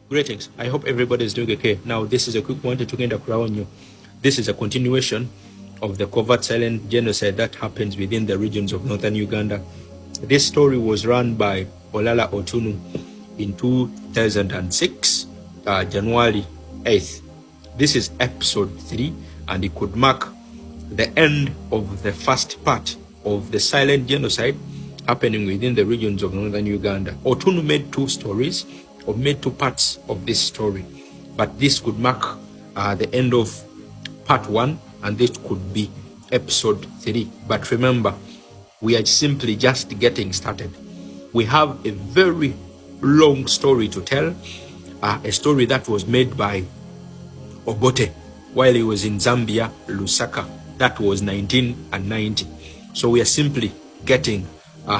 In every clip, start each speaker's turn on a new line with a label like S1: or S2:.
S1: Greetings. I hope everybody is doing okay. Now, this is a quick one to tugenda kurawonyo. This is a continuation of the covert silent genocide that happens within the regions of northern Uganda. This story was run by Olala Otunu in 2006, January 8th. This is episode 3, and it could mark the end of the first part of the silent genocide happening within the regions of northern Uganda. Otunu made two stories, or made two parts of this story, but this could mark the end of part 1, and this could be episode 3. But remember, we are simply just getting started. We have a very long story to tell, a story that was made by Obote while he was in Zambia, Lusaka. That was 1990. So we are simply getting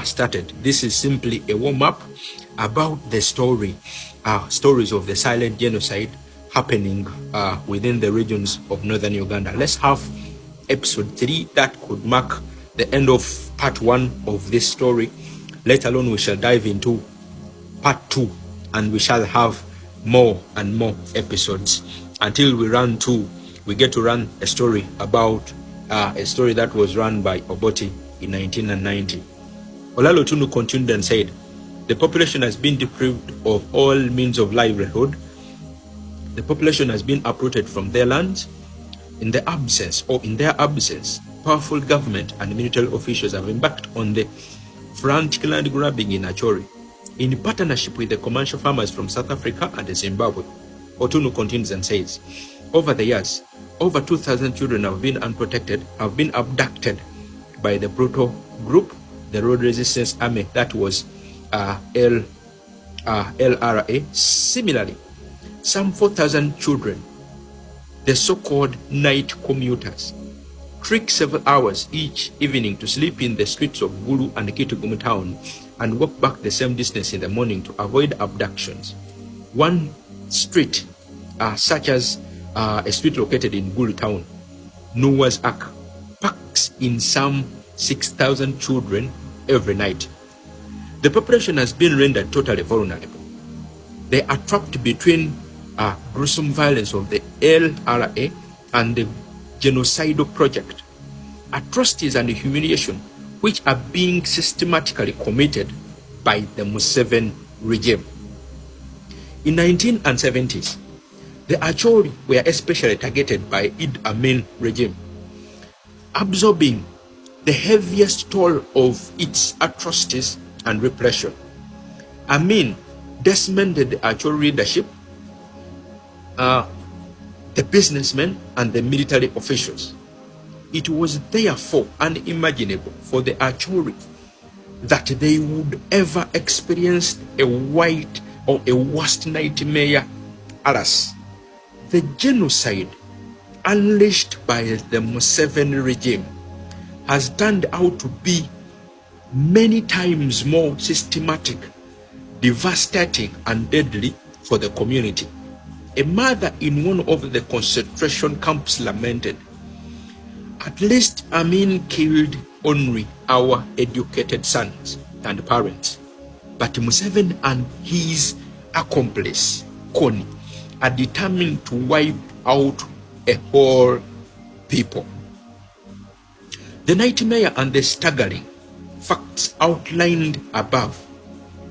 S1: started. This is simply a warm-up about the stories of the silent genocide happening within the regions of northern Uganda. Let's have episode 3 that could mark the end of part 1 of this story. Later on, we shall dive into part 2, and we shall have more and more episodes until we get to run a story about a story that was run by Obote in 1990. Olala Otunu continued and said, the population has been deprived of all means of livelihood. The population has been uprooted from their lands. In their absence, powerful government and military officials have embarked on the frantic land grabbing in Acholi, in partnership with the commercial farmers from South Africa and Zimbabwe. Otunu continues and says, over the years, over 2,000 children have been unprotected, have been abducted by the brutal group, the Road Resistance Army, that was LRA. Similarly, some 4,000 children, the so-called night commuters, trek several hours each evening to sleep in the streets of Gulu and Kitgum town and walk back the same distance in the morning to avoid abductions. One street, such as a street located in Gulu town, Noah's Ark, packs in some 6,000 children every night. The population has been rendered totally vulnerable. They are trapped between gruesome violence of the LRA and the genocidal project, atrocities and humiliation which are being systematically committed by the Museveni regime. In 1970s, the Acholi were especially targeted by Idi Amin regime, absorbing the heaviest toll of its atrocities and repression. Amin dismantled the Acholi leadership, the businessmen and the military officials. It was therefore unimaginable for the Acholi that they would ever experience a white or a worst nightmare. Alas, the genocide unleashed by the Museveni regime has turned out to be many times more systematic, devastating and deadly for the community. A mother in one of the concentration camps lamented, at least Amin killed only our educated sons and parents, but Museveni and his accomplice, Kony, are determined to wipe out a whole people. The nightmare and the staggering facts outlined above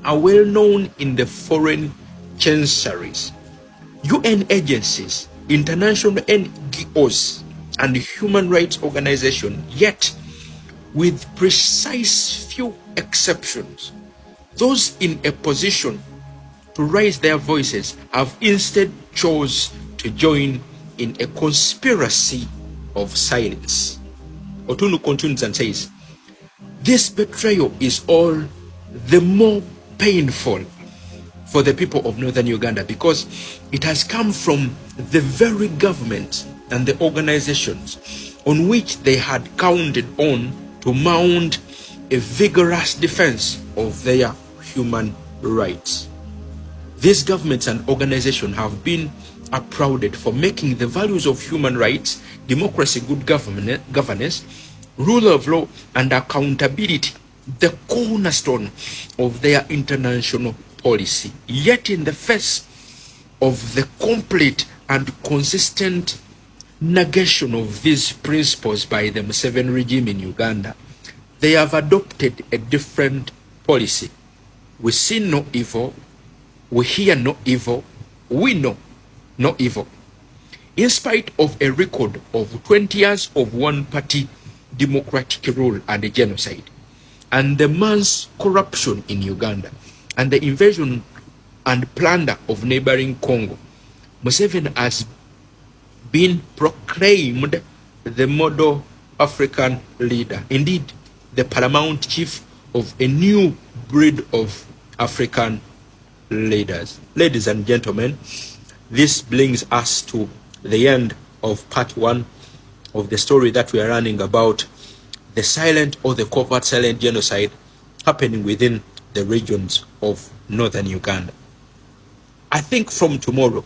S1: are well known in the foreign chancelleries, UN agencies, international NGOs, and human rights organizations, yet with precise few exceptions, those in a position to raise their voices have instead chose to join in a conspiracy of silence. Otunu continues and says, this betrayal is all the more painful for the people of northern Uganda because it has come from the very government and the organizations on which they had counted on to mount a vigorous defense of their human rights. These governments and organizations have been applauded for making the values of human rights, democracy, good governance, rule of law, and accountability the cornerstone of their international policy. Yet in the face of the complete and consistent negation of these principles by the Museveni regime in Uganda, they have adopted a different policy. We see no evil, we hear no evil, we know no evil. In spite of a record of 20 years of one-party democratic rule and genocide, and the man's corruption in Uganda, and the invasion and plunder of neighboring Congo, Museveni has been proclaimed the model African leader. Indeed, the paramount chief of a new breed of African leaders. Ladies and gentlemen, this brings us to the end of part 1 of the story that we are running about the silent or the covert silent genocide happening within the regions of northern Uganda. I think from tomorrow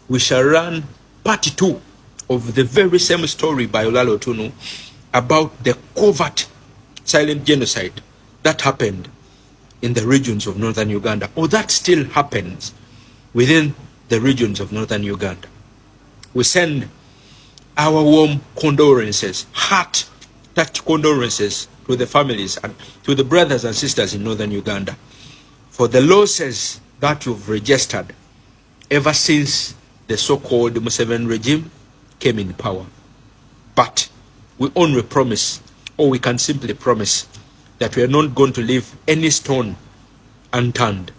S1: we shall run part 2 of the very same story by Olalo Tunu about the covert silent genocide that happened in the regions of northern Uganda, or that still happens within the regions of northern Uganda. We send our warm condolences, heart-touched condolences to the families and to the brothers and sisters in northern Uganda for the losses that you've registered ever since the so-called Museveni regime came in power. But we only promise, or we can simply promise, that we are not going to leave any stone unturned